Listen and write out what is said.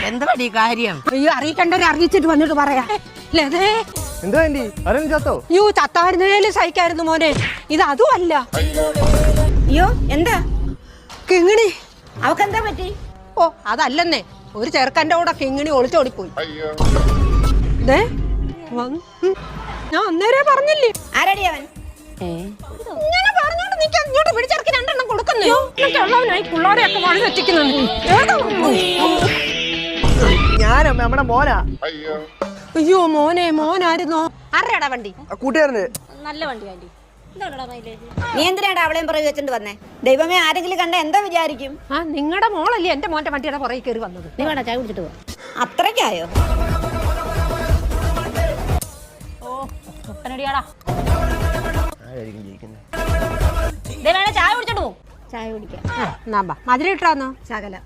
എന്തുവാടി കാര്യം? അയ്യോ അറിയിക്കണ്ടവരെ അറിയിച്ചിട്ട് വന്നിട്ട് പറയാ. അയ്യോ ചത്തായിരുന്നേലും സഹിക്കായിരുന്നു മോനെ. ഇത് അതും അല്ല. അയ്യോ എന്താ കിങ്ങിണി. അവക്കെന്താ പറ്റി? ഓ അതല്ലെന്നേ, ഒരു ചെറുക്കൻ്റെ കൂടെ കിങ്ങിണി ഒളിച്ചോടിപ്പോയി. ഞാൻ അന്നേരേ പറഞ്ഞില്ലേ. ആരടി അവൻ? ഇങ്ങനെ പറഞ്ഞോണ്ട് നീ അങ്ങോട്ട് പിടിച്ചിറക്കി രണ്ടെണ്ണം കൊടുക്കുന്നേ. പിള്ളേരെയൊക്കെ വഴി തെറ്റിക്കുന്നുണ്ട്. നമ്മുടെ മോനാ. അയ്യോ മോനായിരുന്നോ? ആരുടെയാടാ വണ്ടി? കൂട്ടുകാരന്. നല്ല വണ്ടി ആന്റി. നീ എന്തിനാണ് അവളെയും പുറകെ വെച്ചിട്ട് വന്നേ? ദൈവമേ, ആരെങ്കിലും കണ്ട എന്താ വിചാരിക്കും? ആ നിങ്ങളുടെ മോളല്ലേ എന്റെ മോന്റെ വണ്ടിയുടെ പുറകെ കയറി വന്നത്. നീ വേണ്ട ചായ കുടിച്ചിട്ട് പോ. അത്രയ്ക്കായോ? ചായ കുടിച്ചിട്ട് പോ. ചായ കുടിക്കാം. മധുരം ഇട്ടാന്നോ? ശകലം.